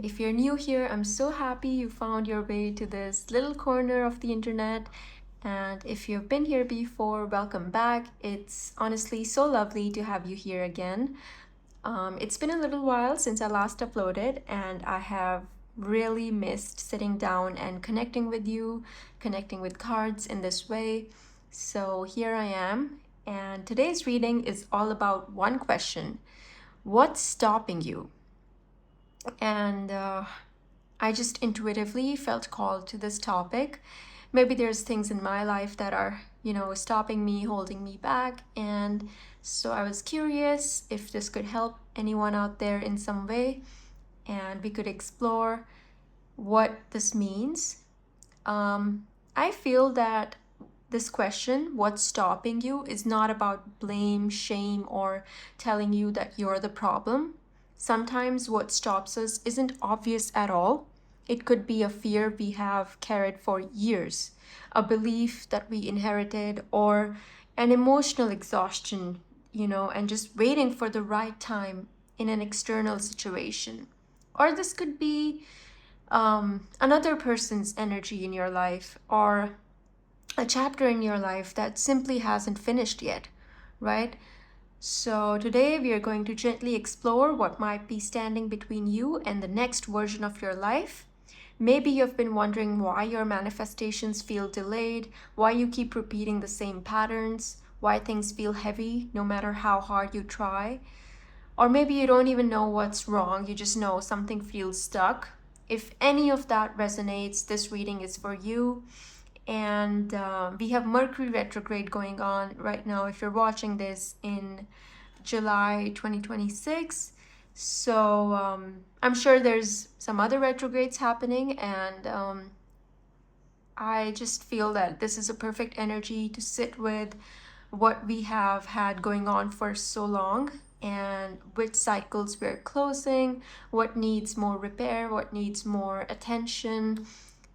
If you're new here, I'm so happy you found your way to this little corner of the internet. And if you've been here before, welcome back. It's honestly so lovely to have you here again. It's been a little while since I last uploaded, and I have really missed sitting down and connecting with you, connecting with cards in this way. So here I am, and today's reading is all about one question: what's stopping you? And I just intuitively felt called to this topic. Maybe there's things in my life that are, stopping me, holding me back. And so I was curious if this could help anyone out there in some way. And we could explore what this means. I feel that this question, what's stopping you, is not about blame, shame, or telling you that you're the problem. Sometimes what stops us isn't obvious at all. It could be a fear we have carried for years, a belief that we inherited, or an emotional exhaustion, and just waiting for the right time in an external situation. Or this could be another person's energy in your life, or a chapter in your life that simply hasn't finished yet, right? So, today we are going to gently explore what might be standing between you and the next version of your life. Maybe you've been wondering why your manifestations feel delayed, why you keep repeating the same patterns, why things feel heavy no matter how hard you try. Or maybe you don't even know what's wrong, you just know something feels stuck. If any of that resonates, this reading is for you. And we have Mercury retrograde going on right now if you're watching this in July 2026. So I'm sure there's some other retrogrades happening, and I just feel that this is a perfect energy to sit with what we have had going on for so long, and which cycles we're closing, what needs more repair, what needs more attention.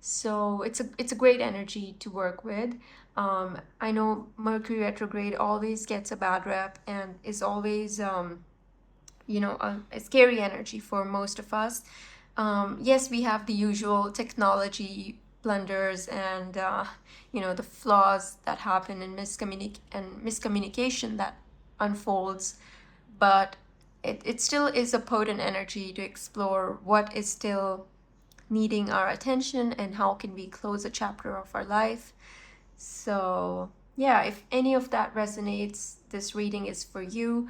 So it's a great energy to work with. I know Mercury retrograde always gets a bad rep and is always a scary energy for most of us. Yes, we have the usual technology blunders and the flaws that happen in miscommunication that unfolds, but it still is a potent energy to explore what is still needing our attention and how can we close a chapter of our life. So yeah, if any of that resonates, this reading is for you.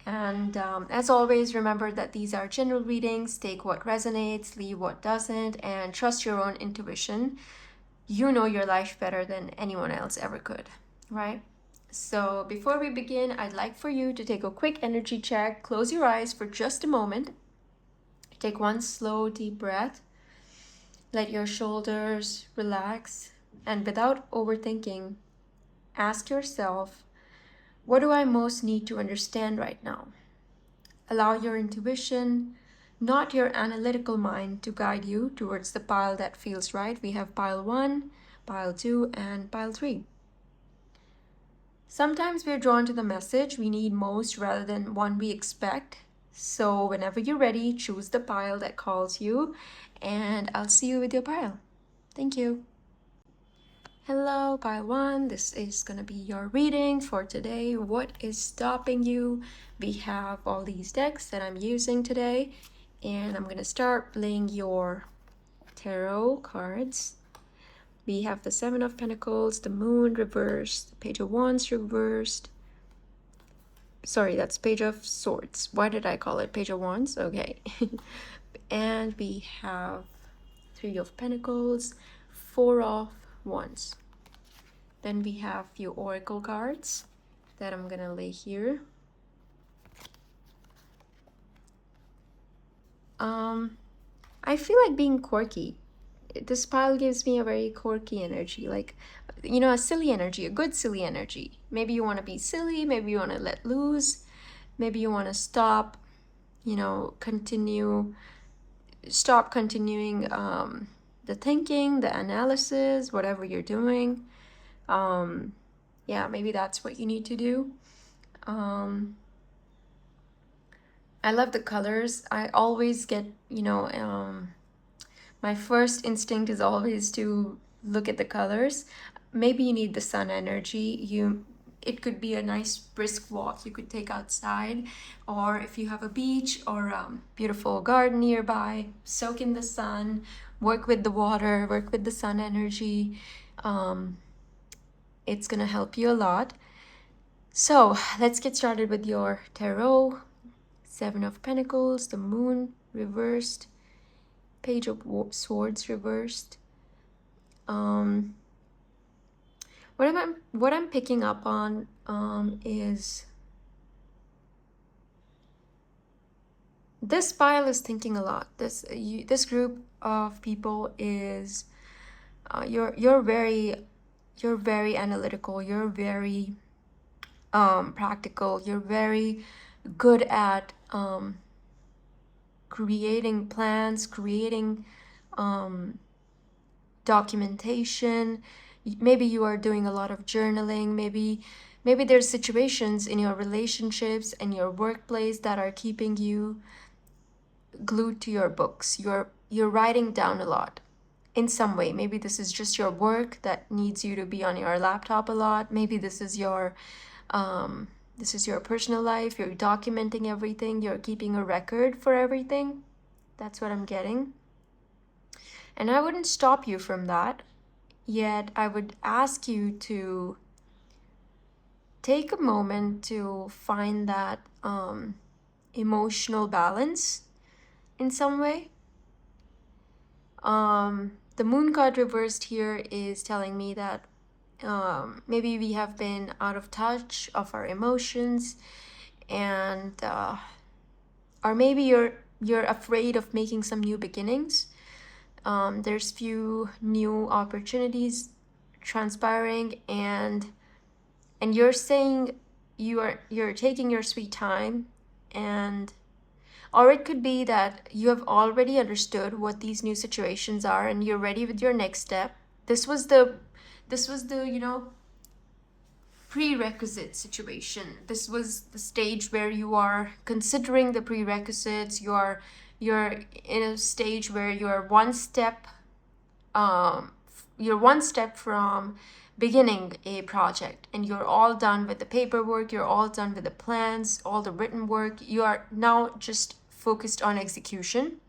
And as always, remember that these are general readings. Take what resonates, leave what doesn't, and trust your own intuition. You know your life better than anyone else ever could, right? So before we begin, I'd like for you to take a quick energy check. Close your eyes for just a moment. Take one slow, deep breath. Let your shoulders relax, and without overthinking, ask yourself, what do I most need to understand right now? Allow your intuition, not your analytical mind, to guide you towards the pile that feels right. We have pile 1, pile 2, and pile 3. Sometimes we're drawn to the message we need most rather than one we expect. So whenever you're ready, choose the pile that calls you, and I'll see you with your pile. Thank you. Hello, pile 1. This is gonna be your reading for today. What is stopping you? We have all these decks that I'm using today, and I'm gonna start playing your tarot cards. We have the Seven of Pentacles, the Moon reversed, the Page of Wands reversed. Sorry, that's Page of Swords. Why did I call it Page of Wands? Okay. And we have Three of Pentacles, Four of Wands. Then we have a few oracle cards that I'm gonna lay here. I feel like being quirky. This pile gives me a very quirky energy, like, a silly energy, a good silly energy. Maybe you want to be silly, maybe you want to let loose, maybe you want to stop, stop continuing the thinking, the analysis, whatever you're doing. Yeah, maybe that's what you need to do. I love the colors. I always get, my first instinct is always to look at the colors. Maybe you need the sun energy. It could be a nice brisk walk you could take outside, or if you have a beach or a beautiful garden nearby, soak in the sun, work with the water, work with the sun energy. Um, it's gonna help you a lot. So let's get started with your tarot. Seven of Pentacles, the Moon reversed, Page of Swords reversed. What I'm picking up on is this pile is thinking a lot. This group of people is you're very analytical. You're very practical. You're very good at creating plans, creating documentation. Maybe you are doing a lot of journaling. Maybe there's situations in your relationships and your workplace that are keeping you glued to your books. You're writing down a lot in some way. Maybe this is just your work that needs you to be on your laptop a lot. Maybe this is your personal life. You're documenting everything. You're keeping a record for everything. That's what I'm getting. And I wouldn't stop you from that. Yet I would ask you to take a moment to find that emotional balance in some way. The Moon card reversed here is telling me that maybe we have been out of touch of our emotions, and or maybe you're afraid of making some new beginnings. There's few new opportunities transpiring, and you're saying you're taking your sweet time, and or it could be that you have already understood what these new situations are and you're ready with your next step. This was the prerequisite situation. This was the stage where you are considering the prerequisites. You're in a stage where you're one step from beginning a project, and you're all done with the paperwork, you're all done with the plans, all the written work. You are now just focused on execution.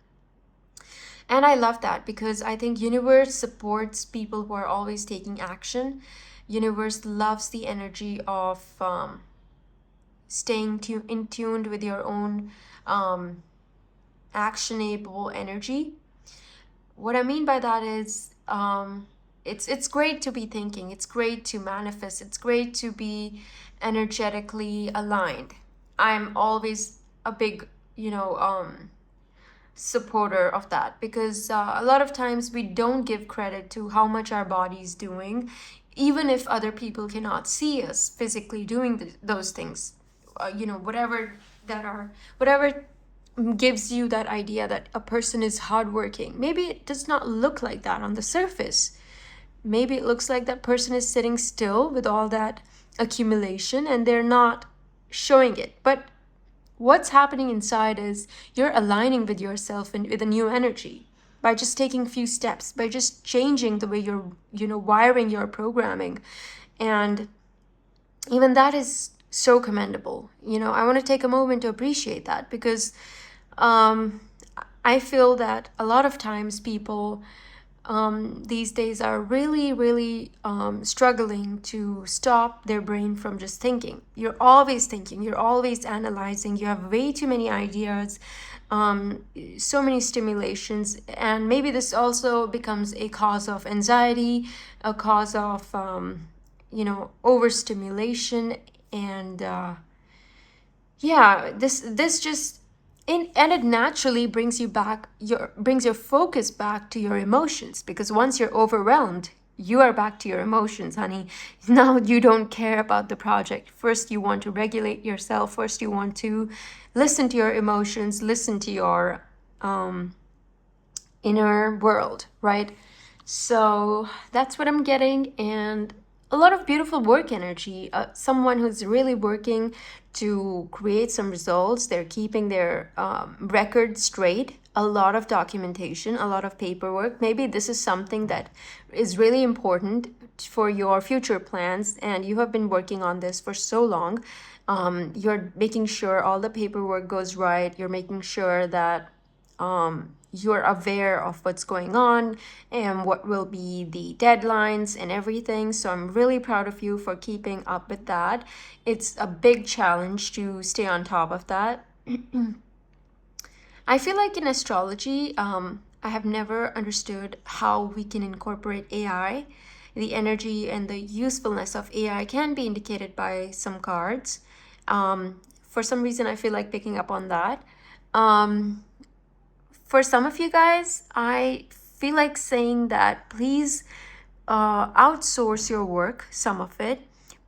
And I love that, because I think universe supports people who are always taking action. Universe loves the energy of staying in tuned with your own actionable energy. What I mean by that is it's great to be thinking, it's great to manifest, it's great to be energetically aligned. I'm always a big supporter of that, because a lot of times we don't give credit to how much our body's doing, even if other people cannot see us physically doing those things. Whatever gives you that idea that a person is hardworking. Maybe it does not look like that on the surface. Maybe it looks like that person is sitting still with all that accumulation and they're not showing it. But what's happening inside is you're aligning with yourself and with a new energy by just taking a few steps, by just changing the way you're wiring your programming. And even that is so commendable. I want to take a moment to appreciate that, because I feel that a lot of times people these days are really, really struggling to stop their brain from just thinking. You're always thinking, you're always analyzing, you have way too many ideas, so many stimulations, and maybe this also becomes a cause of anxiety, a cause of overstimulation, and this just and it naturally brings your focus back to your emotions, because once you're overwhelmed, you are back to your emotions, honey. Now you don't care about the project. First you want to regulate yourself. First you want to listen to your emotions, listen to your inner world, right? So that's what I'm getting. And a lot of beautiful work energy. Someone who's really working to create some results. They're keeping their record straight. A lot of documentation, a lot of paperwork. Maybe this is something that is really important for your future plans, and you have been working on this for so long. You're making sure all the paperwork goes right. You're making sure that you're aware of what's going on and what will be the deadlines and everything. So I'm really proud of you for keeping up with that. It's a big challenge to stay on top of that. I feel like in astrology, I have never understood how we can incorporate AI. The energy and the usefulness of AI can be indicated by some cards. For some reason, I feel like picking up on that. Um, for some of you guys, I feel like saying that please outsource your work, some of it.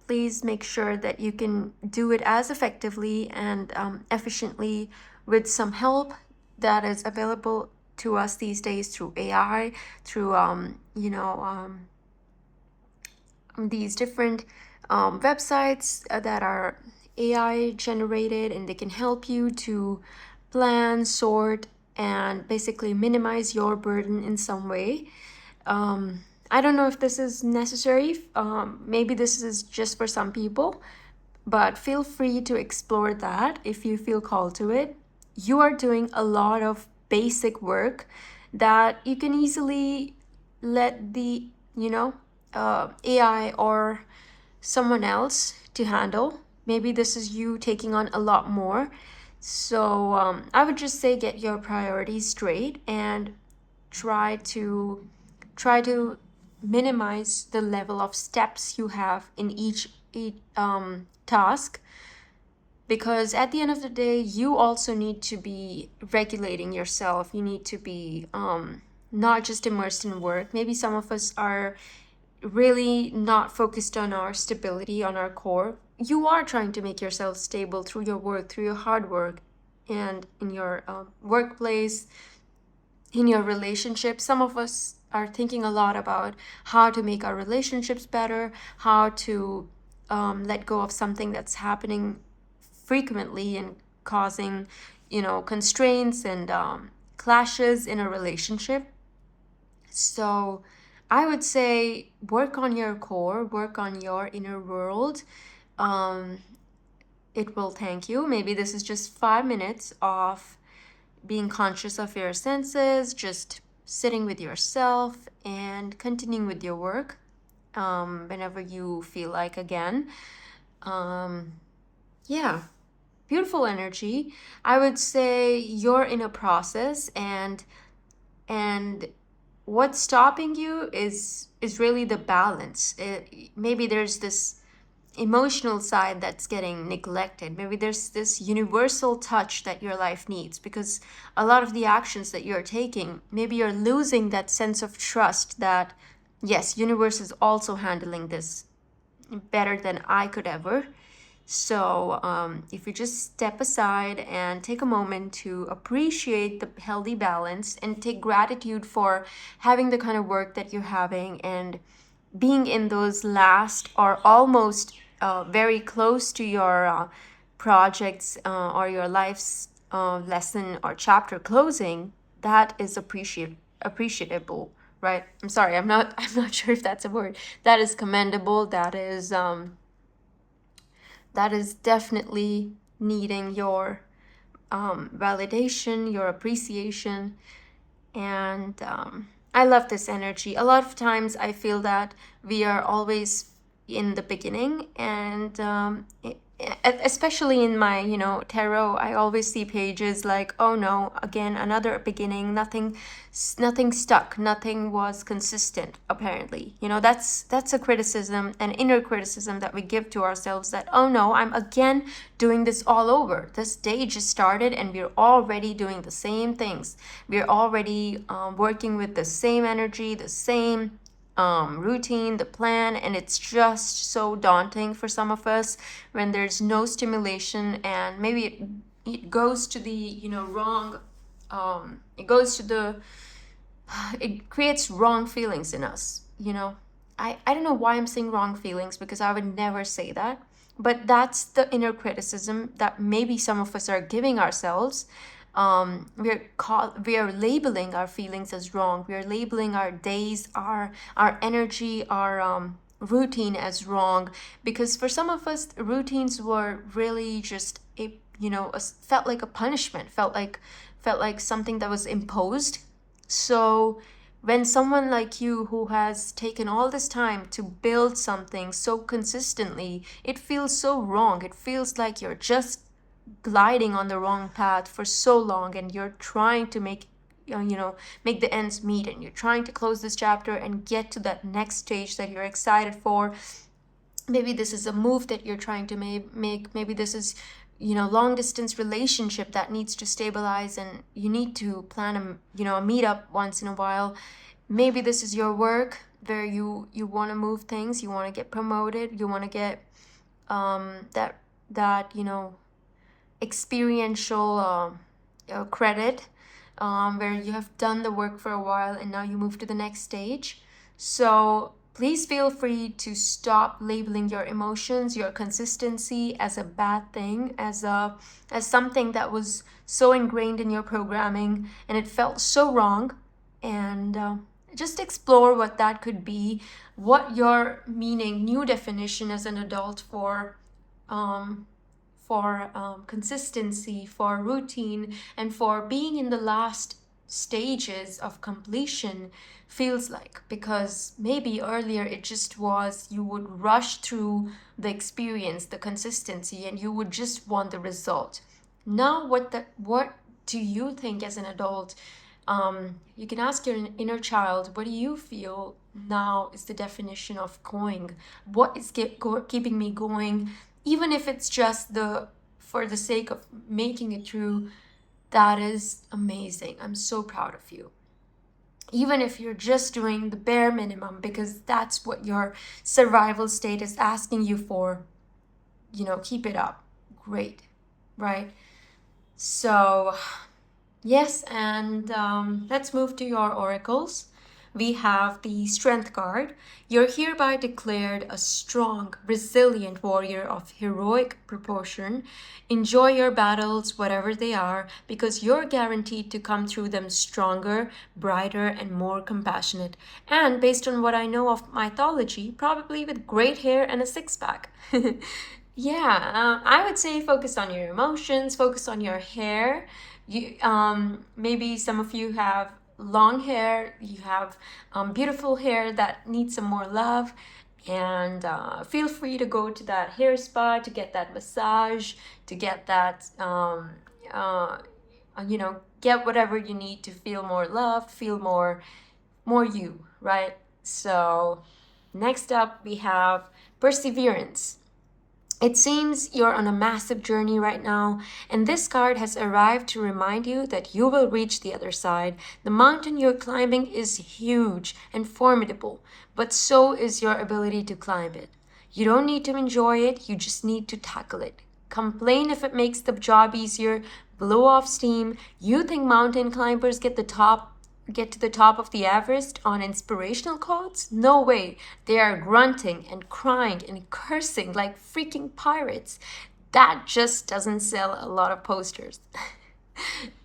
Please make sure that you can do it as effectively and efficiently with some help that is available to us these days through AI, through these different websites that are AI generated, and they can help you to plan, sort, and basically minimize your burden in some way. I don't know if this is necessary. Maybe this is just for some people, but feel free to explore that if you feel called to it. You are doing a lot of basic work that you can easily let the, AI or someone else to handle. Maybe this is you taking on a lot more. So I would just say get your priorities straight and try to minimize the level of steps you have in each task, because at the end of the day you also need to be regulating yourself. You need to be not just immersed in work. Maybe some of us are really not focused on our stability, on our core. You are trying to make yourself stable through your work, through your hard work, and in your workplace, in your relationships. Some of us are thinking a lot about how to make our relationships better, how to let go of something that's happening frequently and causing, constraints and clashes in a relationship. So I would say work on your core, work on your inner world. Um, it will thank you. Maybe this is just 5 minutes of being conscious of your senses, just sitting with yourself and continuing with your work whenever you feel like again. Um, yeah, beautiful energy. I would say you're in a process, and what's stopping you is really the balance. Maybe there's this emotional side that's getting neglected. Maybe there's this universal touch that your life needs, because a lot of the actions that you're taking, maybe you're losing that sense of trust that yes, universe is also handling this better than I could ever. So if you just step aside and take a moment to appreciate the healthy balance and take gratitude for having the kind of work that you're having and being in those last or almost very close to your projects or your life's lesson or chapter closing, that is appreciable, right? I'm sorry, I'm not sure if that's a word. That is commendable. That is definitely needing your validation, your appreciation. And I love this energy. A lot of times I feel that we are always in the beginning, and especially in my, tarot, I always see pages like, oh no, again, another beginning, nothing stuck, nothing was consistent, apparently. That's a criticism, an inner criticism that we give to ourselves, that, oh no, I'm again doing this all over. This day just started and we're already doing the same things. We're already working with the same energy, the same routine, the plan, and it's just so daunting for some of us when there's no stimulation, and maybe it goes to the wrong. It goes to the. It creates wrong feelings in us. I don't know why I'm saying wrong feelings, because I would never say that. But that's the inner criticism that maybe some of us are giving ourselves. We are labeling our feelings as wrong. We are labeling our days, our energy, our routine as wrong, because for some of us, routines were really just felt like a punishment, felt like something that was imposed. So when someone like you, who has taken all this time to build something so consistently, it feels so wrong. It feels like you're just gliding on the wrong path for so long, and you're trying to make the ends meet, and you're trying to close this chapter and get to that next stage that you're excited for. Maybe this is a move that you're trying to make. Maybe this is long distance relationship that needs to stabilize, and you need to plan a meetup once in a while. Maybe this is your work where you want to move things, you want to get promoted, you want to get that experiential credit, where you have done the work for a while and now you move to the next stage. So please feel free to stop labeling your emotions, your consistency, as a bad thing, as something that was so ingrained in your programming and it felt so wrong. And just explore what that could be, what your new definition as an adult for consistency, for routine, and for being in the last stages of completion feels like. Because maybe earlier it just was, you would rush through the experience, the consistency, and you would just want the result. Now, what do you think as an adult? You can ask your inner child, what do you feel now is the definition of going? What is keeping me going? Even if it's just for the sake of making it through, that is amazing. I'm so proud of you. Even if you're just doing the bare minimum because that's what your survival state is asking you for, keep it up. Great, right? So yes, and let's move to your oracles. We have the Strength card. You're hereby declared a strong, resilient warrior of heroic proportion. Enjoy your battles, whatever they are, because you're guaranteed to come through them stronger, brighter, and more compassionate. And based on what I know of mythology, probably with great hair and a six-pack. Yeah, I would say focus on your emotions, focus on your hair. Maybe some of you have long hair, you have beautiful hair that needs some more love, and feel free to go to that hair spa to get that massage, to get that get whatever you need to feel more love, feel more you, right? So next up we have perseverance. It seems you're on a massive journey right now, and this card has arrived to remind you that you will reach the other side. The mountain you're climbing is huge and formidable, but so is your ability to climb it. You don't need to enjoy it, you just need to tackle it. Complain if it makes the job easier, blow off steam. You think mountain climbers get to the top of the Everest on inspirational quotes? No way. They are grunting and crying and cursing like freaking pirates. That just doesn't sell a lot of posters.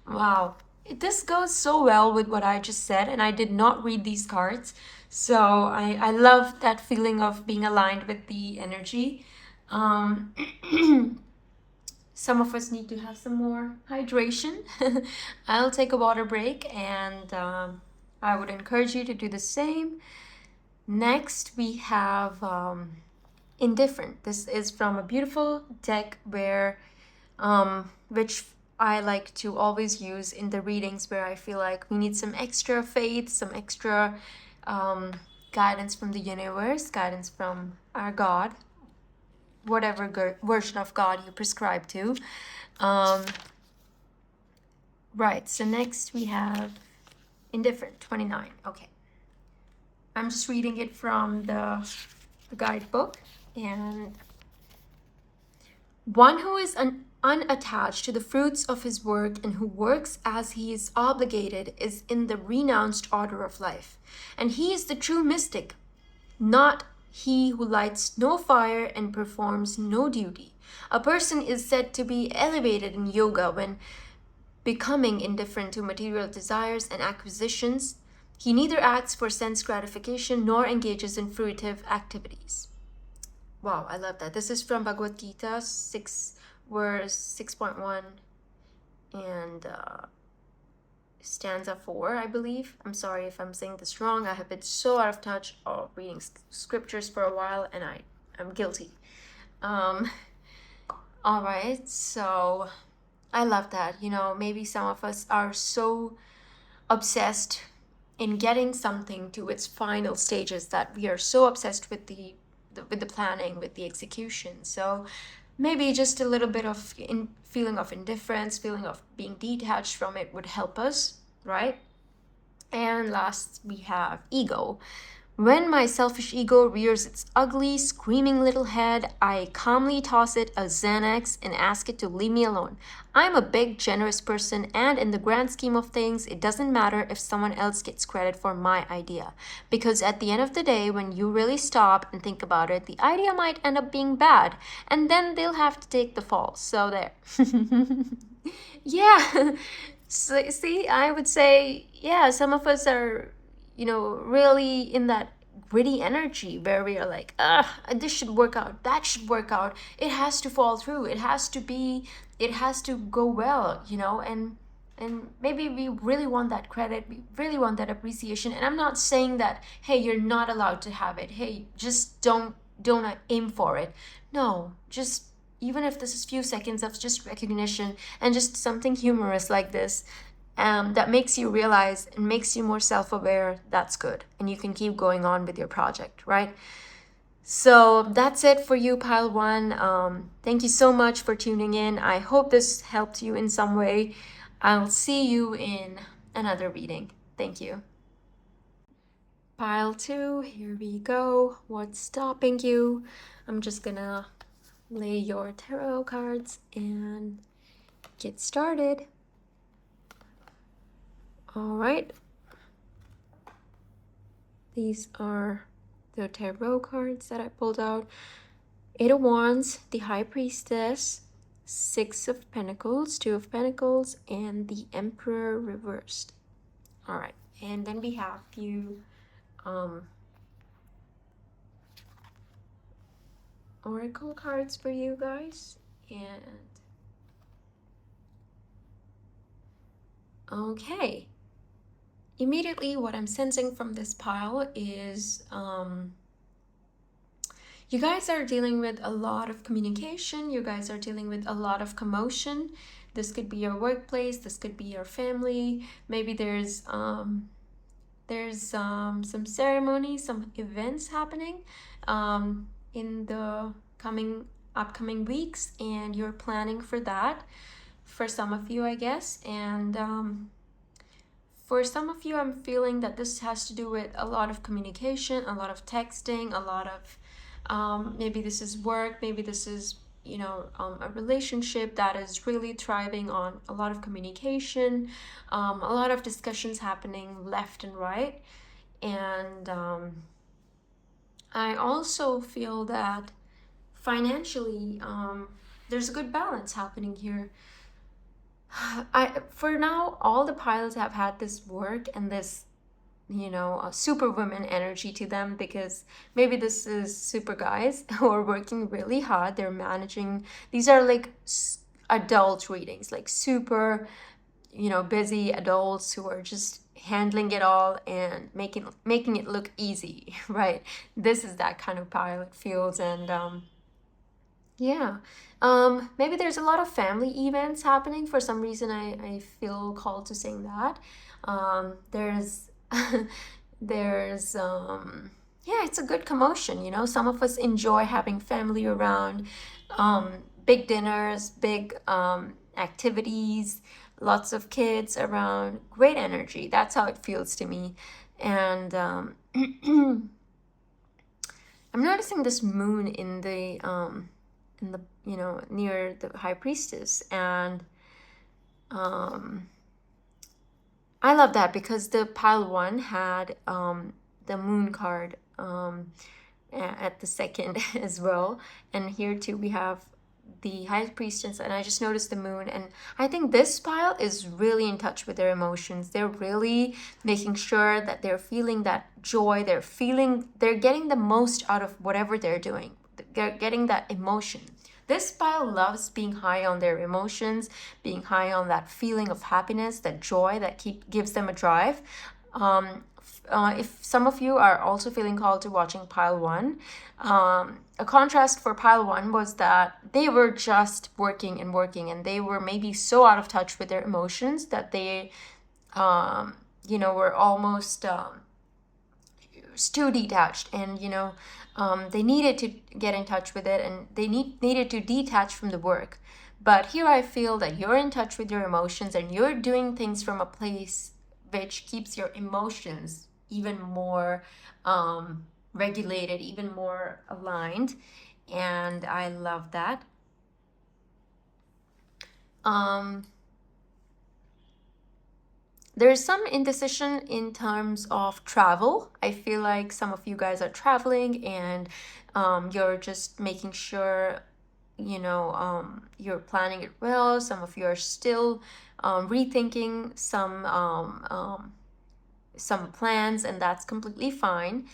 Wow. This goes so well with what I just said, and I did not read these cards. So I love that feeling of being aligned with the energy. Um, some of us need to have some more hydration. I'll take a water break, and I would encourage you to do the same. Next, we have Indifferent. This is from a beautiful deck which I like to always use in the readings where I feel like we need some extra faith, some extra guidance from the universe, guidance from our God, whatever version of God you prescribe to. Right, so next we have Indifferent, 29. Okay. I'm just reading it from the guidebook. And one who is unattached to the fruits of his work and who works as he is obligated is in the renounced order of life. And he is the true mystic. not he who lights no fire and performs no duty. A person is said to be elevated in yoga when becoming indifferent to material desires and acquisitions. He neither acts for sense gratification nor engages in fruitive activities. Wow, I love that. This is from Bhagavad Gita 6, verse 6.1 and stanza 4, I believe. I'm sorry if I'm saying this wrong. I have been so out of touch of reading scriptures for a while, and I'm guilty. All right, so I love that. Maybe some of us are so obsessed in getting something to its final stages that we are so obsessed with the planning, with the execution. So maybe just a little bit of feeling of indifference, feeling of being detached from it would help us, right? And last, we have ego. When my selfish ego rears its ugly, screaming little head, I calmly toss it a Xanax and ask it to leave me alone. I'm a big, generous person, and in the grand scheme of things, it doesn't matter if someone else gets credit for my idea. Because at the end of the day, when you really stop and think about it, the idea might end up being bad, and then they'll have to take the fall. So there. Yeah. So, see, I would say, yeah, some of us are, really in that gritty energy where we are like, this should work out, that should work out. It has to fall through. It has to go well, and maybe we really want that credit, we really want that appreciation. And I'm not saying that, hey, you're not allowed to have it. Hey, just don't aim for it. No, just even if this is few seconds of just recognition and just something humorous like this, that makes you realize and makes you more self-aware, that's good. And you can keep going on with your project, right? So that's it for you, Pile 1. Thank you so much for tuning in. I hope this helped you in some way. I'll see you in another reading. Thank you. Pile 2, here we go. What's stopping you? I'm just gonna lay your tarot cards and get started. All right. These are the tarot cards that I pulled out. 8 of Wands, the High Priestess, 6 of Pentacles, 2 of Pentacles, and the Emperor reversed. All right, and then we have a few oracle cards for you guys. And okay, immediately what I'm sensing from this pile is you guys are dealing with a lot of communication. You guys are dealing with a lot of commotion. This could be your workplace. This could be your family. Maybe there's some ceremony, some events happening in the upcoming weeks, and you're planning for that. For some of you, I guess, and for some of you, I'm feeling that this has to do with a lot of communication, a lot of texting, a lot of maybe this is work, maybe this is a relationship that is really thriving on a lot of communication, a lot of discussions happening left and right. And I also feel that financially there's a good balance happening here. For now, all the pilots have had this work and this a superwoman energy to them, because maybe this is super guys who are working really hard. They're managing, these are like adult readings, like super busy adults who are just handling it all and making it look easy. Right, this is that kind of pile it feels. And yeah, maybe there's a lot of family events happening. For some reason, I feel called to saying that. There's there's yeah, it's a good commotion. Some of us enjoy having family around, big dinners, big activities, lots of kids around, great energy. That's how it feels to me. And I'm noticing this moon in the near the High Priestess. And I love that, because the pile 1 had the moon card at the second as well. And here too we have the high priestess, and I just noticed the moon, and I think this pile is really in touch with their emotions. They're really making sure that they're feeling that joy, they're getting the most out of whatever they're doing. They're getting that emotion. This pile loves being high on their emotions, being high on that feeling of happiness, that joy that gives them a drive. If some of you are also feeling called to watching pile one, a contrast for pile one was that they were just working and working, and they were maybe so out of touch with their emotions that they, were almost too detached, and they needed to get in touch with it, and they needed to detach from the work. But here I feel that you're in touch with your emotions, and you're doing things from a place which keeps your emotions even more regulated, even more aligned, and I love that. There's some indecision in terms of travel. I feel like some of you guys are traveling, and you're just making sure you're planning it well. Some of you are still rethinking some plans, and that's completely fine.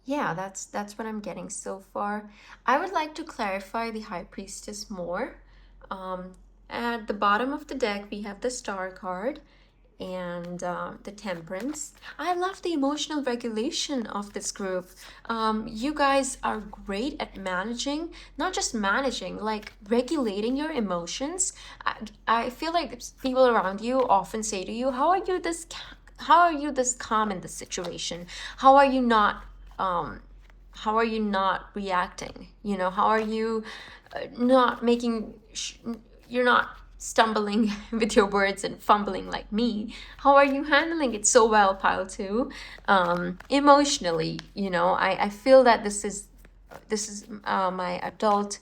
Yeah, that's what I'm getting so far. I would like to clarify the High Priestess more. At the bottom of the deck, we have the Star card and the Temperance. I love the emotional regulation of this group. You guys are great at managing, not just managing, like regulating your emotions. I feel like people around you often say to you, how are you this calm in this situation? How are you not reacting? How are you not making you're not stumbling with your words and fumbling like me? How are you handling it so well, pile two? Emotionally, I feel that this is my adult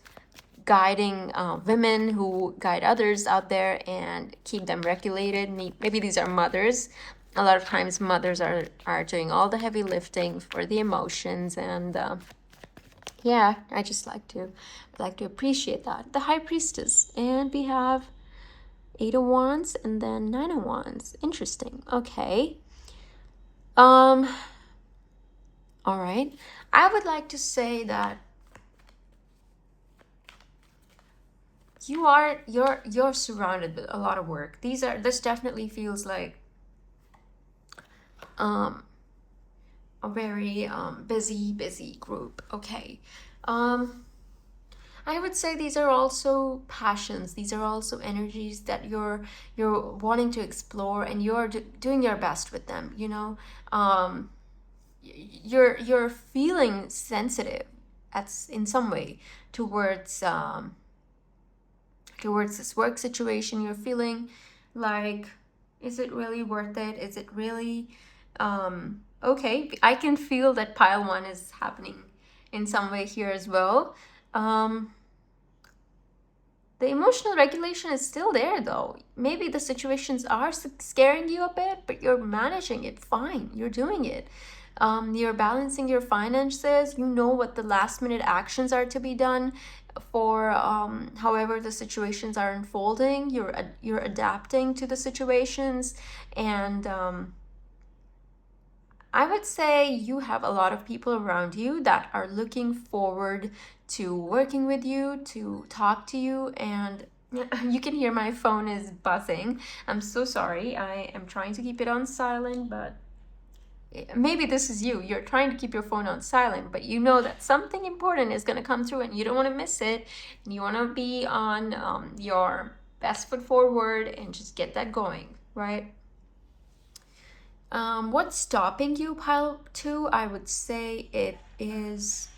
guiding women who guide others out there and keep them regulated. Maybe these are mothers. A lot of times mothers are doing all the heavy lifting for the emotions, and yeah, I just like to appreciate that. The High Priestess, and we have 8 of Wands and then 9 of Wands. Interesting. Okay. All right. I would like to say that you're surrounded with a lot of work. This definitely feels like a very busy group. Okay. I would say these are also passions. These are also energies that you're wanting to explore, and you're doing your best with them. You're feeling sensitive in some way towards this work situation. You're feeling like, is it really worth it? Is it really okay? I can feel that pile one is happening in some way here as well. The emotional regulation is still there, though. Maybe the situations are scaring you a bit, but you're managing it fine. You're doing it. You're balancing your finances. You know what the last minute actions are to be done for however the situations are unfolding. You're adapting to the situations, and I would say you have a lot of people around you that are looking forward to working with you, to talk to you, and you can hear my phone is buzzing. I'm so sorry. I am trying to keep it on silent, but maybe this is you. You're trying to keep your phone on silent, but you know that something important is going to come through, and you don't want to miss it, and you want to be on your best foot forward and just get that going, right? What's stopping you, pile two? I would say it is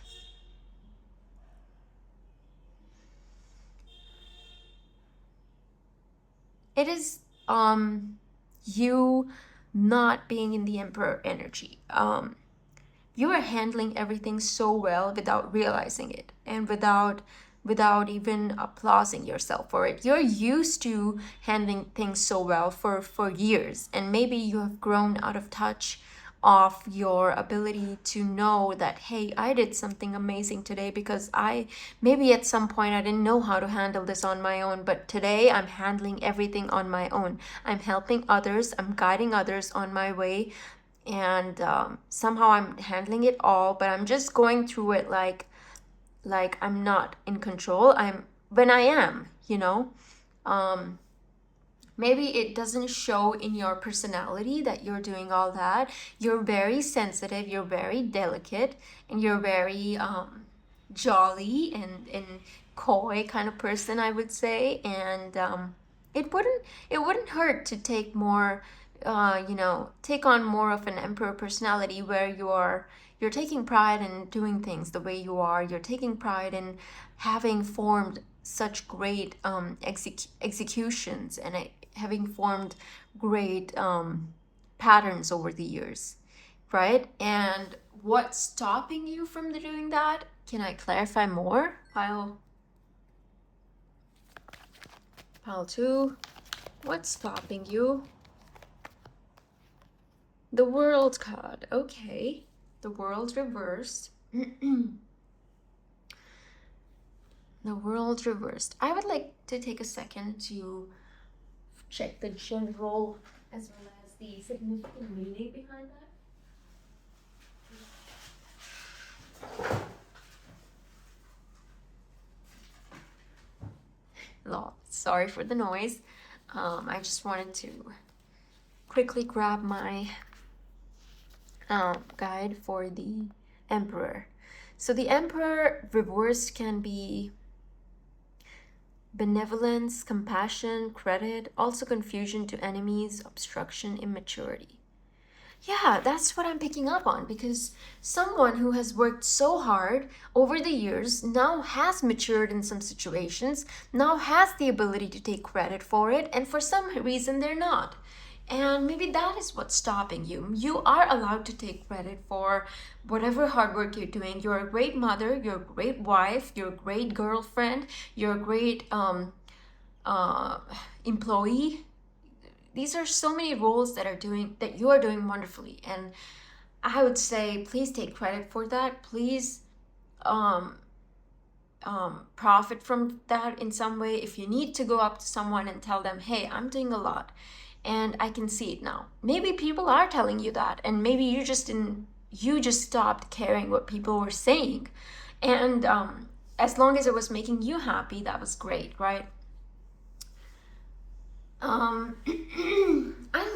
you not being in the Emperor energy. You are handling everything so well without realizing it, and without even applauding yourself for it. You're used to handling things so well for years, and maybe you have grown out of touch of your ability to know that, hey, I did something amazing today because maybe at some point I didn't know how to handle this on my own, but today I'm handling everything on my own. I'm helping others, I'm guiding others on my way, and somehow I'm handling it all, but I'm just going through it like I'm not in control. When I am, um maybe it doesn't show in your personality that you're doing all that. You're very sensitive, you're very delicate, and you're very jolly and coy kind of person, I would say. And it wouldn't hurt to take more, take on more of an emperor personality, where you're taking pride in doing things the way you are. You're taking pride in having formed such great executions, and having formed great patterns over the years, right? And what's stopping you from doing that? Can I clarify more? Pile 2. What's stopping you? The World card. Okay. The World reversed. The World reversed. I would like to take a second to check the general as well as the significant meaning behind that. Sorry for the noise. I just wanted to quickly grab my guide for the Emperor. So the Emperor reversed can be benevolence, compassion, credit, also confusion to enemies, obstruction, immaturity. Yeah, that's what I'm picking up on, because someone who has worked so hard over the years now has matured in some situations, now has the ability to take credit for it, and for some reason they're not. And maybe that is what's stopping you. You are allowed to take credit for whatever hard work you're doing. You're a great mother, you're a great wife, you're a great girlfriend, you're a great employee. These are so many roles that you are doing wonderfully, and I would say please take credit for that. Please profit from that in some way. If you need to go up to someone and tell them, hey, I'm doing a lot and I can see it now. Maybe people are telling you that, and maybe you just stopped caring what people were saying, and as long as it was making you happy, that was great, right? I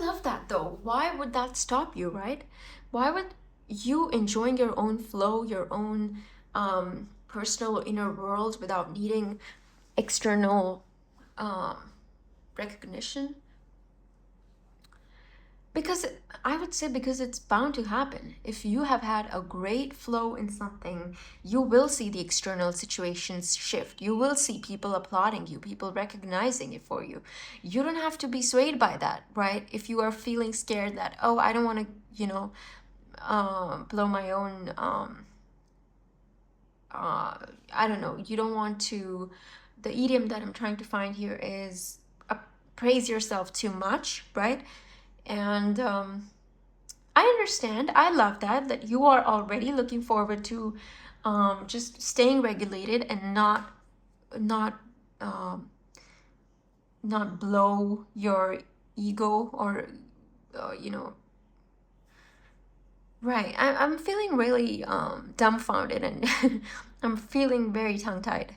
love that though. Why would that stop you, right? Why would you enjoying your own flow, your own personal inner world without needing external recognition? Because I would say because it's bound to happen. If you have had a great flow in something, you will see the external situations shift. You will see people applauding you, people recognizing it for you. You don't have to be swayed by that, right? If you are feeling scared that, oh, I don't want to, blow my own, I don't know, you don't want to, the idiom that I'm trying to find here is praise yourself too much, right? And I understand. I love that you are already looking forward to just staying regulated and not not blow your ego, or you know. Right. I'm feeling really dumbfounded, and I'm feeling very tongue-tied.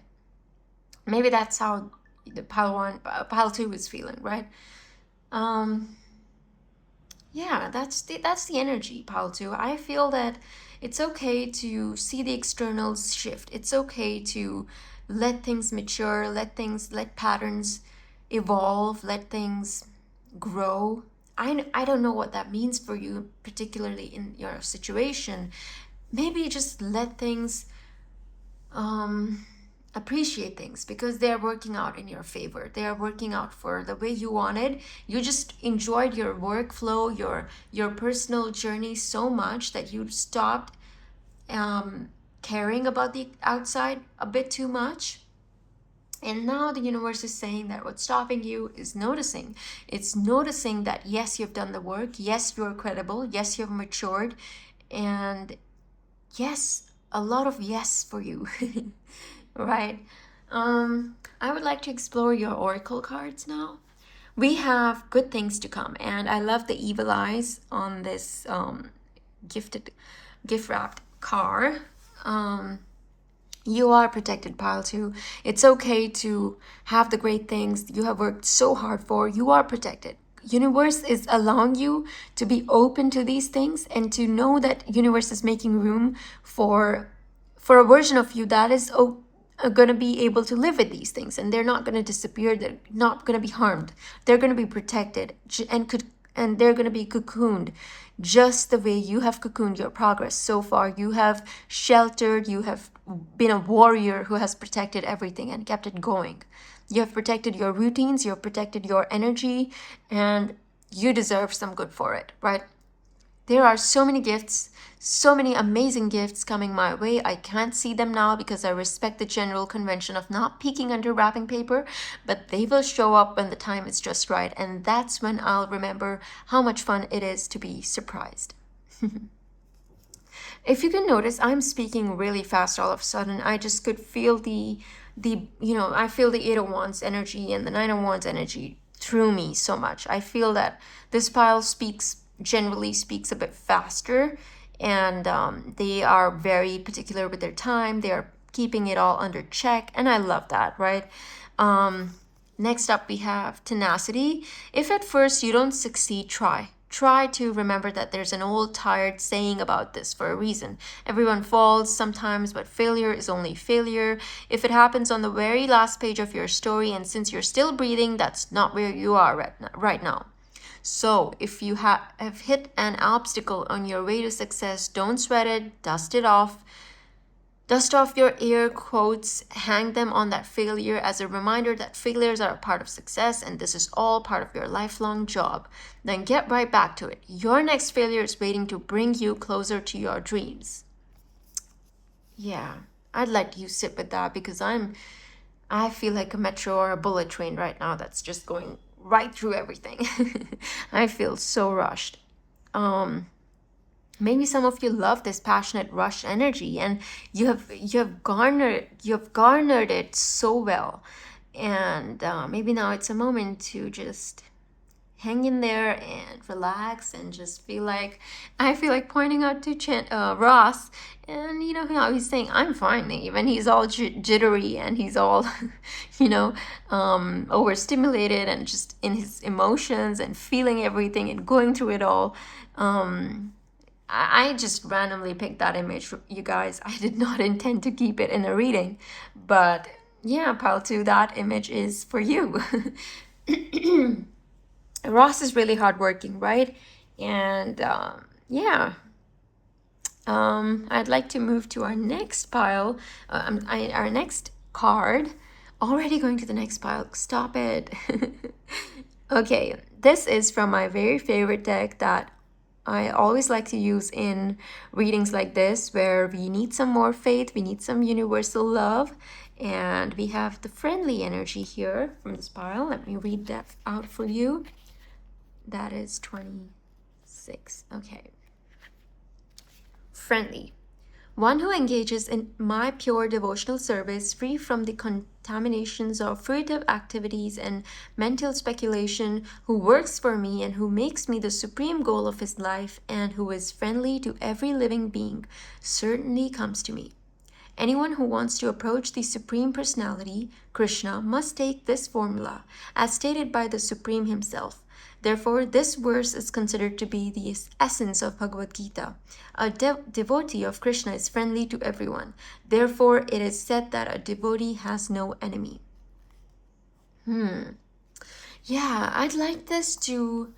Maybe that's how the pile 2 is feeling, right? Yeah, that's the energy, pile 2. I feel that it's okay to see the externals shift. It's okay to let things mature, let patterns evolve, let things grow. I don't know what that means for you, particularly in your situation. Maybe just let things appreciate things because they're working out in your favor. They are working out for the way you wanted. You just enjoyed your workflow, your personal journey so much that you stopped caring about the outside a bit too much. And now the universe is saying that what's stopping you is noticing. It's noticing that yes, you've done the work. Yes, you're credible. Yes, you've matured. And yes, a lot of yes for you. Right? I would like to explore your oracle cards now. We have good things to come, and I love the evil eyes on this gift wrapped card. You are protected, pile 2. It's okay to have the great things you have worked so hard for. You are protected. Universe is allowing you to be open to these things and to know that universe is making room for a version of you that is going to be able to live with these things, and they're not going to disappear. They're not going to be harmed. They're going to be protected and they're going to be cocooned just the way you have cocooned your progress so far. You have sheltered, you have been a warrior who has protected everything and kept it going. You have protected your routines, you have protected your energy, and you deserve some good for it, right? There are so many gifts, so many amazing gifts coming my way. I can't see them now because I respect the general convention of not peeking under wrapping paper, but they will show up when the time is just right. And that's when I'll remember how much fun it is to be surprised. If you can notice, I'm speaking really fast all of a sudden. I just could feel I feel the Eight of Wands energy and the Nine of Wands energy through me so much. I feel that this pile generally speaks a bit faster, and they are very particular with their time. They are keeping it all under check, and I love that, right? Next up, we have tenacity. If at first you don't succeed, try to remember that there's an old tired saying about this for a reason. Everyone falls sometimes, but failure is only failure. If it happens on the very last page of your story, and since you're still breathing, that's not where you are right now. So if you have hit an obstacle on your way to success, don't sweat it, dust it off. Dust off your air quotes, hang them on that failure as a reminder that failures are a part of success and this is all part of your lifelong job. Then get right back to it. Your next failure is waiting to bring you closer to your dreams. Yeah, I'd let you sit with that because I feel like a metro or a bullet train right now that's just going right through everything. I feel so rushed. Maybe some of you love this passionate rush energy, and you have garnered it so well, and maybe now it's a moment to just hang in there and relax and just I feel like pointing out to Ross, and you know how he's saying I'm fine, even he's all jittery and he's all overstimulated and just in his emotions and feeling everything and going through it all. I just randomly picked that image, you guys. I did not intend to keep it in a reading, but yeah, pile 2, that image is for you. Ross is really hardworking, right? And yeah, I'd like to move to our next pile, our next card. Already going to the next pile. Stop it. Okay, this is from my very favorite deck that I always like to use in readings like this, where we need some more faith, we need some universal love, and we have the friendly energy here from this pile. Let me read that out for you. That is 26. Okay. Friendly. One who engages in my pure devotional service, free from the contaminations of fruitive activities and mental speculation, who works for me and who makes me the supreme goal of his life, and who is friendly to every living being, certainly comes to me. Anyone who wants to approach the Supreme Personality, Krishna, must take this formula, as stated by the Supreme himself. Therefore, this verse is considered to be the essence of Bhagavad Gita. A devotee of Krishna is friendly to everyone. Therefore, it is said that a devotee has no enemy. Yeah, I'd like to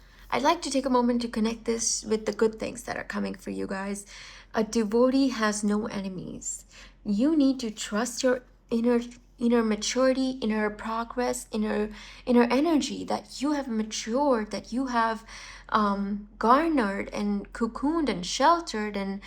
take a moment to connect this with the good things that are coming for you guys. A devotee has no enemies. You need to trust your inner maturity, inner progress, inner energy, that you have matured, that you have garnered and cocooned and sheltered and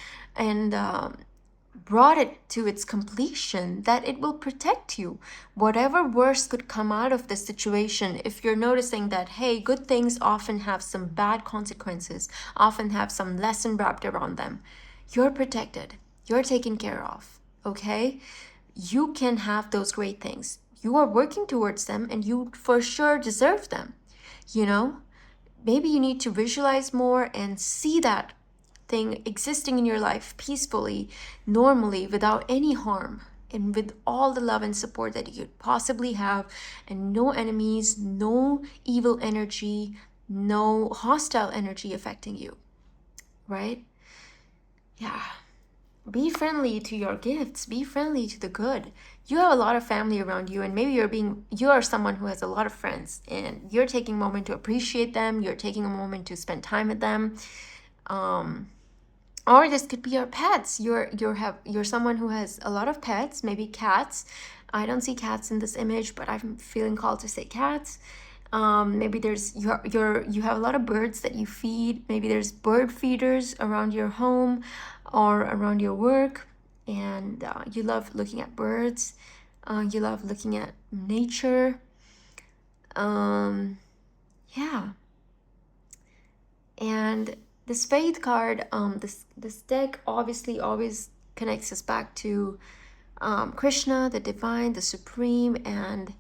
brought it to its completion, that it will protect you. Whatever worse could come out of this situation, if you're noticing that, hey, good things often have some bad consequences, often have some lesson wrapped around them, you're protected. You're taken care of, okay? You can have those great things. You are working towards them and you for sure deserve them, you know? Maybe you need to visualize more and see that thing existing in your life peacefully, normally, without any harm, and with all the love and support that you could possibly have, and no enemies, no evil energy, no hostile energy affecting you, right? Yeah. Be friendly to your gifts, be friendly to the good. You have a lot of family around you, and maybe you are someone who has a lot of friends, and you're taking a moment to appreciate them, you're taking a moment to spend time with them. Or this could be your pets. You're someone who has a lot of pets, maybe cats. I don't see cats in this image, but I'm feeling called to say cats. Maybe there's you have a lot of birds that you feed. Maybe there's bird feeders around your home or around your work, and you love looking at birds. You love looking at nature. Yeah. And this faith card, this deck obviously always connects us back to Krishna, the divine, the supreme, and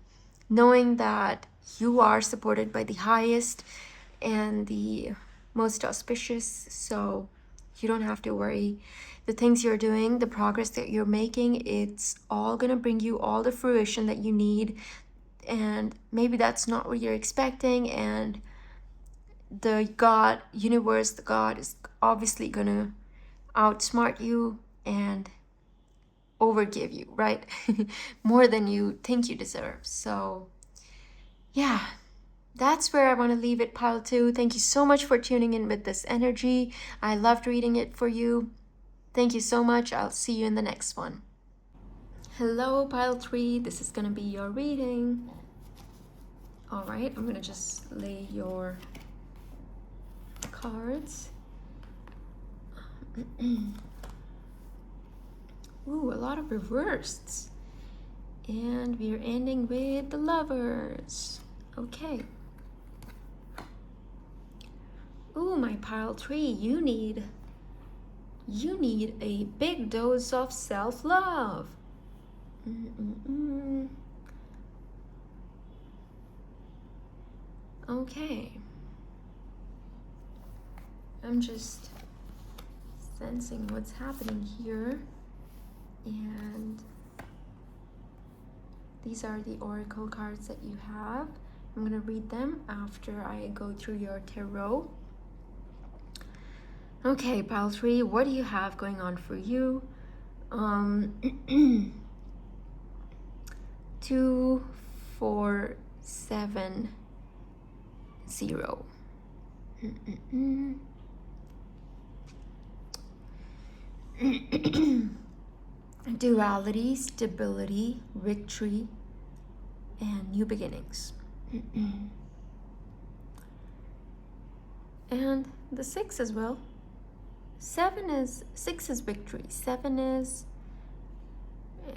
knowing that you are supported by the highest and the most auspicious, so you don't have to worry. The things you're doing, the progress that you're making, it's all gonna bring you all the fruition that you need. And maybe that's not what you're expecting, and the God, universe, the God is obviously gonna outsmart you and overgive you, right? More than you think you deserve. So yeah, that's where I want to leave it, pile 2. Thank you so much for tuning in with this energy. I loved reading it for you. Thank you so much. I'll see you in the next one. Hello, pile 3. This is gonna be your reading. All right, I'm gonna just lay your cards. Ooh, a lot of reverseds. And we're ending with the Lovers. Okay. Ooh, my pile 3, you need a big dose of self-love. Okay. I'm just sensing what's happening here, and these are the oracle cards that you have. I'm gonna read them after I go through your tarot. Okay, pile 3, what do you have going on for you? 2, 4, 7, 0. Duality, stability, victory, and new beginnings. And the 6 as well. 6 is victory. 7 is,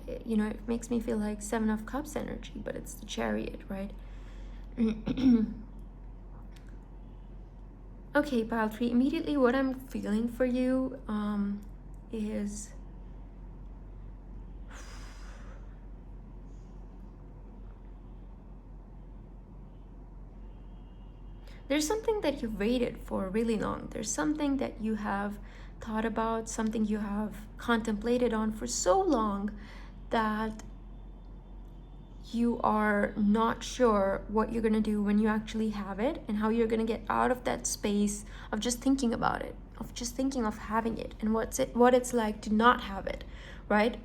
it makes me feel like 7 of Cups energy, but it's the Chariot, right? Okay, pile 3, immediately what I'm feeling for you is there's something that you've waited for really long. There's something that you have thought about, something you have contemplated on for so long that you are not sure what you're going to do when you actually have it, and how you're going to get out of that space of just thinking about it, of just thinking of having it, and what it's like to not have it, right?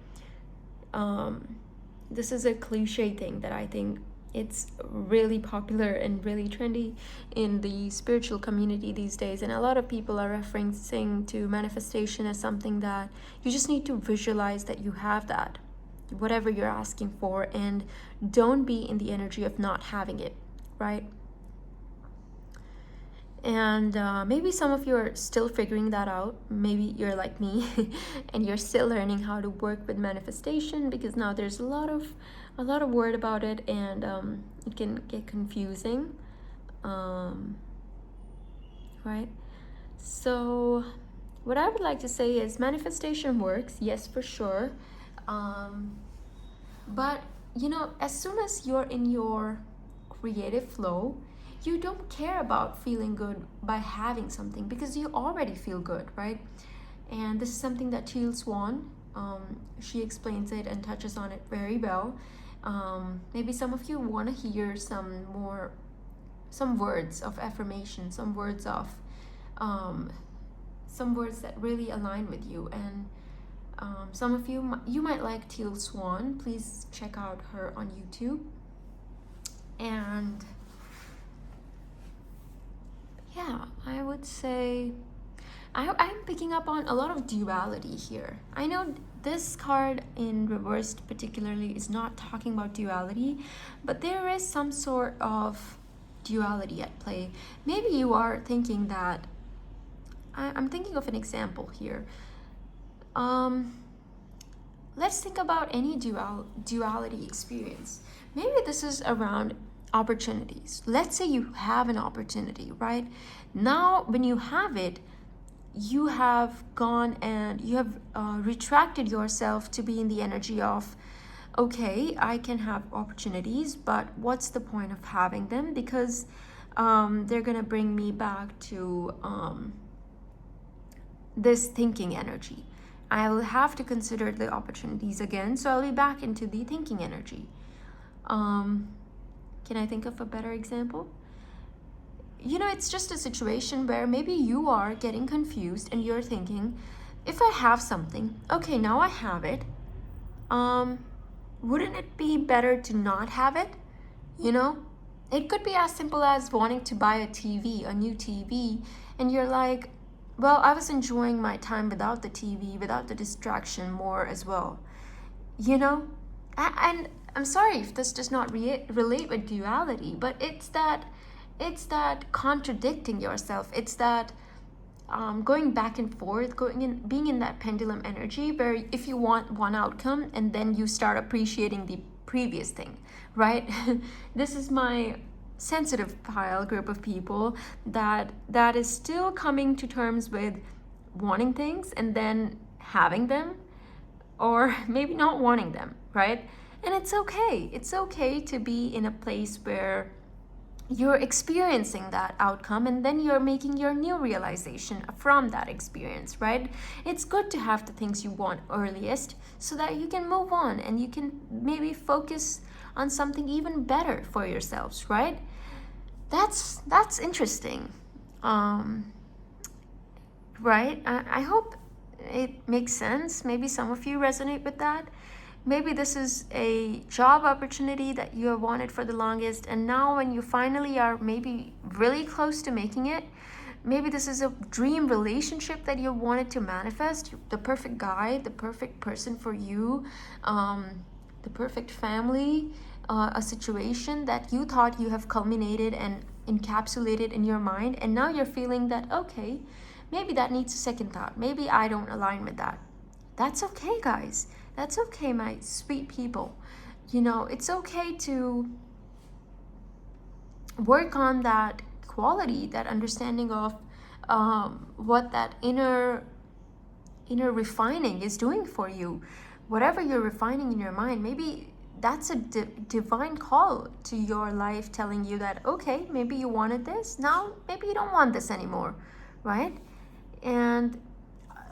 This is a cliche thing that I think it's really popular and really trendy in the spiritual community these days, and a lot of people are referencing to manifestation as something that you just need to visualize that you have that, whatever you're asking for, and don't be in the energy of not having it, right? And maybe some of you are still figuring that out. Maybe you're like me and you're still learning how to work with manifestation, because now there's a lot of word about it, and it can get confusing, right? So what I would like to say is manifestation works, yes, for sure. But as soon as you're in your creative flow, you don't care about feeling good by having something, because you already feel good, right? And this is something that Teal Swan, she explains it and touches on it very well. Maybe some of you want to hear some words of affirmation, some words that really align with you. And some of you might like Teal Swan. Please check out her on YouTube. And yeah, I would say I'm picking up on a lot of duality here. I know this card in reversed particularly is not talking about duality, but there is some sort of duality at play. Maybe you are thinking that I'm thinking of an example here. Let's think about any duality experience. Maybe this is around opportunities. Let's say you have an opportunity, right? Now, when you have it, you have gone and you have retracted yourself to be in the energy of, okay, I can have opportunities, but what's the point of having them? Because they're gonna bring me back to this thinking energy. I will have to consider the opportunities again, so I'll be back into the thinking energy. Can I think of a better example? It's just a situation where maybe you are getting confused and you're thinking, if I have something, okay, now I have it, wouldn't it be better to not have it? It could be as simple as wanting to buy a new TV, and you're like, well, I was enjoying my time without the TV, without the distraction more as well. And I'm sorry if this does not relate with duality, but it's that contradicting yourself. It's that going back and forth, being in that pendulum energy, where if you want one outcome and then you start appreciating the previous thing, right? This is my sensitive pile group of people that is still coming to terms with wanting things and then having them, or maybe not wanting them, right? And it's okay to be in a place where you're experiencing that outcome and then you're making your new realization from that experience, right? It's good to have the things you want earliest so that you can move on and you can maybe focus on something even better for yourselves, right? That's interesting. Right? I hope it makes sense. Maybe some of you resonate with that. Maybe this is a job opportunity that you have wanted for the longest, and now when you finally are maybe really close to making it, maybe this is a dream relationship that you wanted to manifest, the perfect guy, the perfect person for you, the perfect family, a situation that you thought you have culminated and encapsulated in your mind, and now you're feeling that, okay, maybe that needs a second thought. Maybe I don't align with that. That's okay, guys. That's okay, my sweet people. It's okay to work on that quality, that understanding of what that inner refining is doing for you. Whatever you're refining in your mind, maybe that's a divine call to your life telling you that, okay, maybe you wanted this, now maybe you don't want this anymore, right? And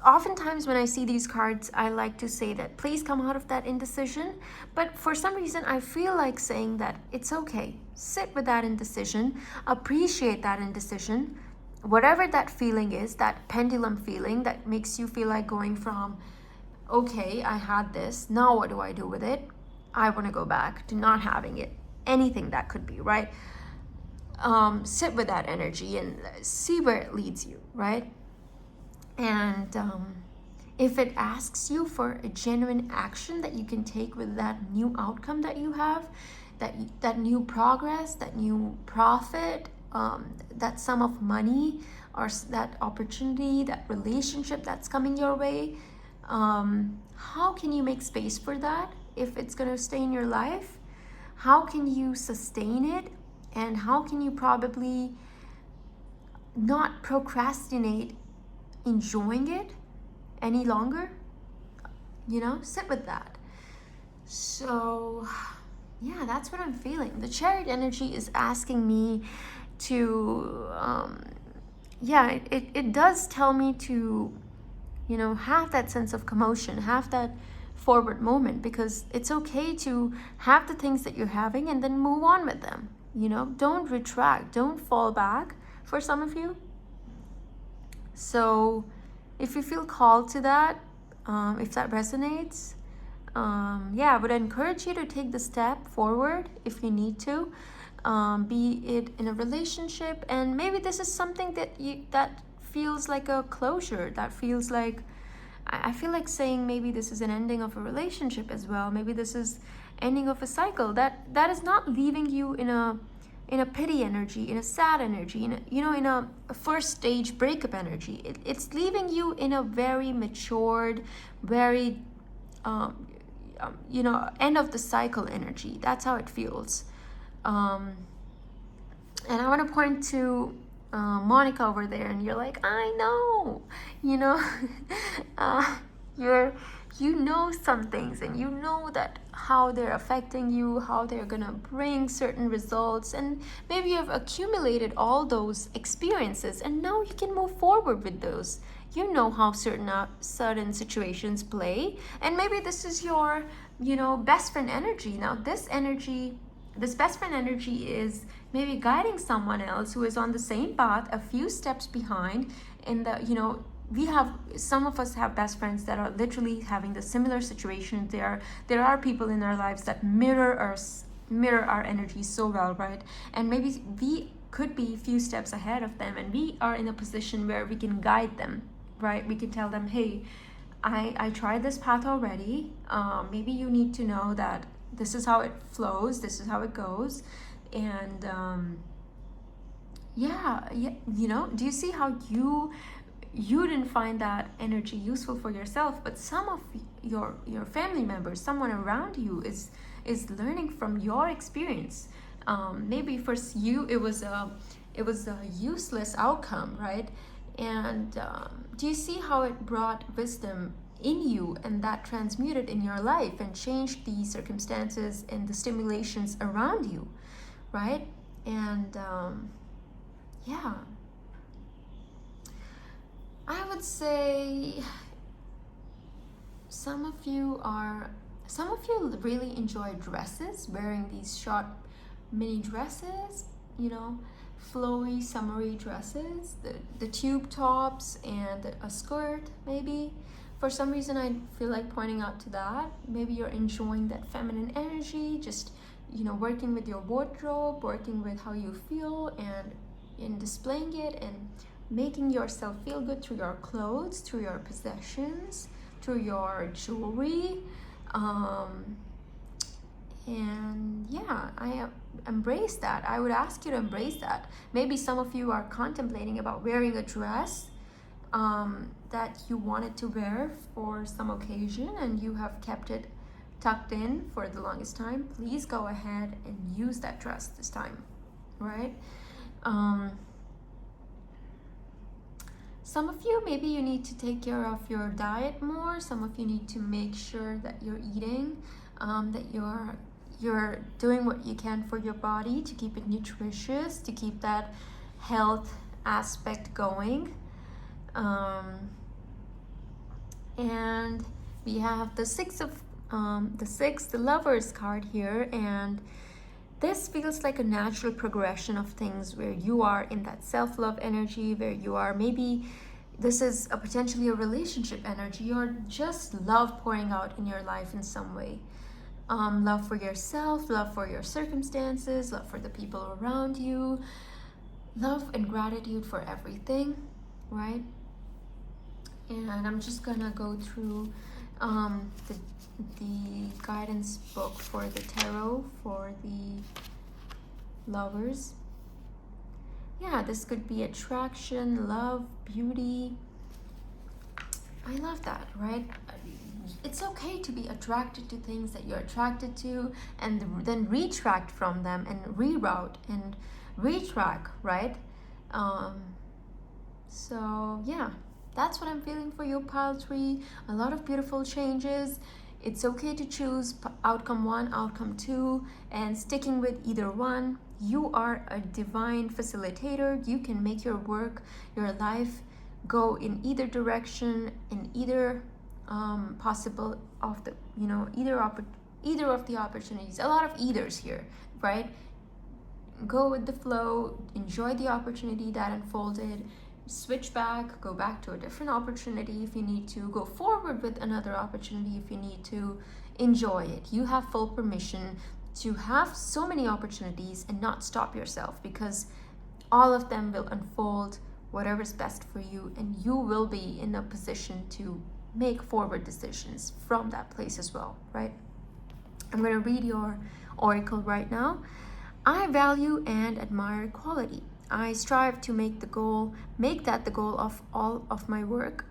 oftentimes when I see these cards, I like to say that please come out of that indecision. But for some reason, I feel like saying that it's okay. Sit with that indecision, appreciate that indecision, whatever that feeling is, that pendulum feeling that makes you feel like going from, okay, I had this, now what do I do with it? I want to go back to not having it. Anything that could be, right? Sit with that energy and see where it leads you, right? And if it asks you for a genuine action that you can take with that new outcome that you have, that new progress, that new profit, that sum of money or that opportunity, that relationship that's coming your way, how can you make space for that if it's going to stay in your life? How can you sustain it? And how can you probably not procrastinate enjoying it any longer? Sit with that. So yeah, that's what I'm feeling. The Chariot energy is asking me to it does tell me to have that sense of commotion, have that forward moment, because it's okay to have the things that you're having and then move on with them. Don't retract, don't fall back for some of you. So if you feel called to that, if that resonates, I would encourage you to take the step forward if you need to, be it in a relationship, and maybe this is something that feels like a closure, that feels like, I feel like saying maybe this is an ending of a relationship as well. Maybe this is ending of a cycle that is not leaving you in a pity energy, in a sad energy, in a first stage breakup energy. It's leaving you in a very matured, very end of the cycle energy. That's how it feels. And I want to point to Monica over there, and you're like, I know, you know some things, and you know that how they're affecting you, how they're gonna bring certain results, and maybe you've accumulated all those experiences, and now you can move forward with those. You know how certain situations play, and maybe this is your best friend energy. Now this best friend energy is maybe guiding someone else who is on the same path, a few steps behind. In the some of us have best friends that are literally having the similar situation. There are people in our lives that mirror our energy so well, right? And maybe we could be a few steps ahead of them, and we are in a position where we can guide them, right? We can tell them, hey, I tried this path already. Maybe you need to know that this is how it flows, this is how it goes. And do you see how you didn't find that energy useful for yourself, but some of your family members, someone around you is learning from your experience. Maybe for you it was a useless outcome, right? And do you see how it brought wisdom in you, and that transmuted in your life and changed the circumstances and the stimulations around you, right? And I would say some of you really enjoy dresses, wearing these short mini dresses, flowy summery dresses, the tube tops and a skirt. Maybe for some reason I feel like pointing out to that. Maybe you're enjoying that feminine energy, just working with your wardrobe, working with how you feel, and in displaying it and making yourself feel good through your clothes, through your possessions, through your jewelry. And I embrace that. I would ask you to embrace that. Maybe some of you are contemplating about wearing a dress that you wanted to wear for some occasion, and you have kept it tucked in for the longest time. Please go ahead and use that dress this time, right? Some of you, maybe you need to take care of your diet more. Some of you need to make sure that you're eating, that you're doing what you can for your body to keep it nutritious, to keep that health aspect going. And we have the Lovers card here, and this feels like a natural progression of things where you are in that self-love energy, where you are, maybe this is potentially a relationship energy, or just love pouring out in your life in some way. Love for yourself, love for your circumstances, love for the people around you, love and gratitude for everything, right? And I'm just gonna go through the guidance book for the tarot for the Lovers. Yeah, this could be attraction, love, beauty. I love that, right? It's okay to be attracted to things that you're attracted to and then retract from them and reroute and retrack, right? Um, so, yeah, that's what I'm feeling for you, pile three. A lot of beautiful changes. It's okay to choose outcome one, outcome two, and sticking with either one. You are a divine facilitator. You can make your work, your life go in either direction, in either possible of the, either of the opportunities. A lot of either's here, right? Go with the flow, enjoy the opportunity that unfolded, switch back, go back to a different opportunity if you need to, go forward with another opportunity if you need to. Enjoy it. You have full permission to have so many opportunities and not stop yourself, because all of them will unfold whatever's best for you, and you will be in a position to make forward decisions from that place as well, right? I'm going to read your oracle right now. I value and admire quality. I strive to make that the goal of all of my work.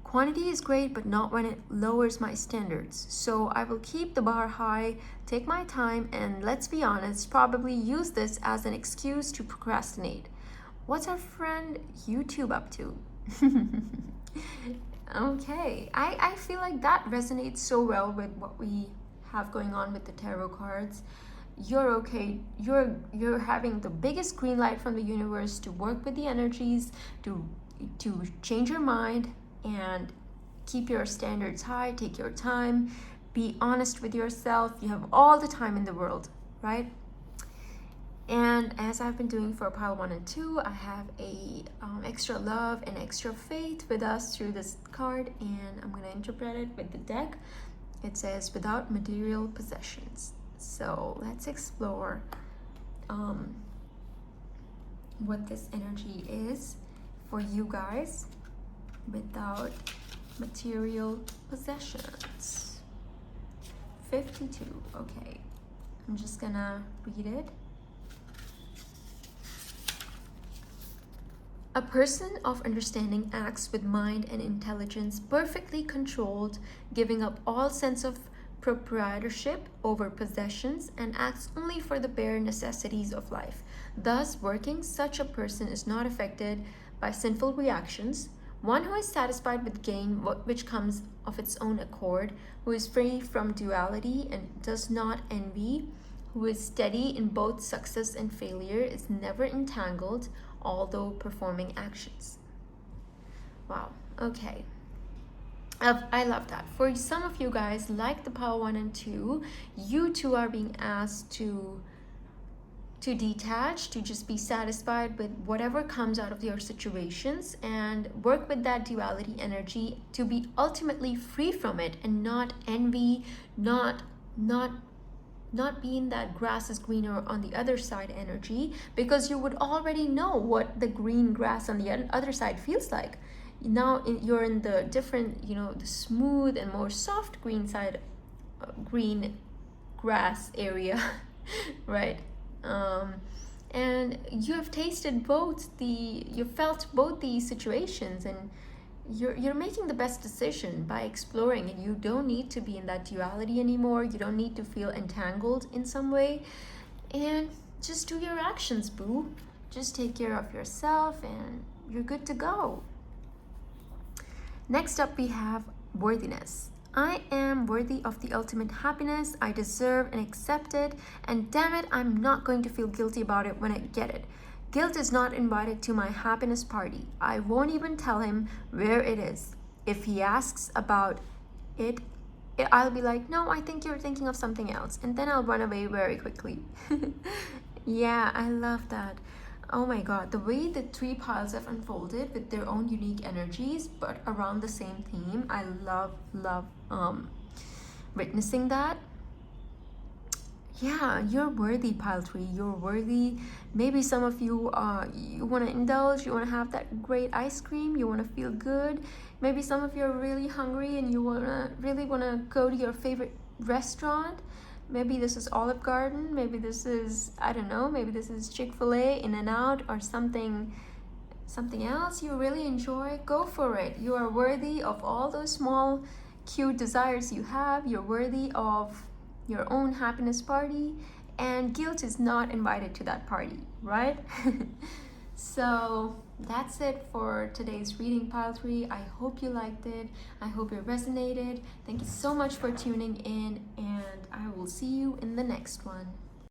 Quantity is great, but not when it lowers my standards. So I will keep the bar high, take my time, and let's be honest, probably use this as an excuse to procrastinate. What's our friend YouTube up to? Okay, I feel like that resonates so well with what we have going on with the tarot cards. You're okay. You're having the biggest green light from the universe to work with the energies, to change your mind and keep your standards high, take your time, be honest with yourself. You have all the time in the world, right? And as I've been doing for pile 1 and 2, I have a extra love and extra faith with us through this card, and I'm going to interpret it with the deck. It says, without material possessions. So let's explore what this energy is for you guys without material possessions. 52. Okay, I'm just gonna read it. A person of understanding acts with mind and intelligence perfectly controlled, giving up all sense of proprietorship over possessions, and acts only for the bare necessities of life. Thus, working, such a person is not affected by sinful reactions. One who is satisfied with gain which comes of its own accord, who is free from duality and does not envy, who is steady in both success and failure, is never entangled, although performing actions. Wow, okay. I love that. For some of you guys, like the pile 1 and 2, you too are being asked to detach, to just be satisfied with whatever comes out of your situations and work with that duality energy to be ultimately free from it and not envy, not be in that grass is greener on the other side energy, because you would already know what the green grass on the other side feels like. Now you're in the different, the smooth and more soft green side, green grass area, right? And you have tasted you felt both these situations, and you're making the best decision by exploring, and you don't need to be in that duality anymore. You don't need to feel entangled in some way, and just do your actions, boo. Just take care of yourself and you're good to go. Next up, we have worthiness. I am worthy of the ultimate happiness. I deserve and accept it, and damn it, I'm not going to feel guilty about it when I get it. Guilt is not invited to my happiness party. I won't even tell him where it is. If he asks about it, I'll be like, no, I think you're thinking of something else. And then I'll run away very quickly. Yeah, I love that. Oh my god, the way the 3 piles have unfolded with their own unique energies, but around the same theme, I love witnessing that. Yeah, you're worthy, pile 3. You're worthy. Maybe some of you you want to indulge, you want to have that great ice cream, you want to feel good. Maybe some of you are really hungry and you really want to go to your favorite restaurant. Maybe this is Olive Garden, maybe this is, I don't know, maybe this is Chick-fil-A, In-N-Out, or something else you really enjoy. Go for it. You are worthy of all those small cute desires you have. You're worthy of your own happiness party, and guilt is not invited to that party, right? So that's it for today's reading, pile 3. I hope you liked it. I hope it resonated. Thank you so much for tuning in, and I will see you in the next one.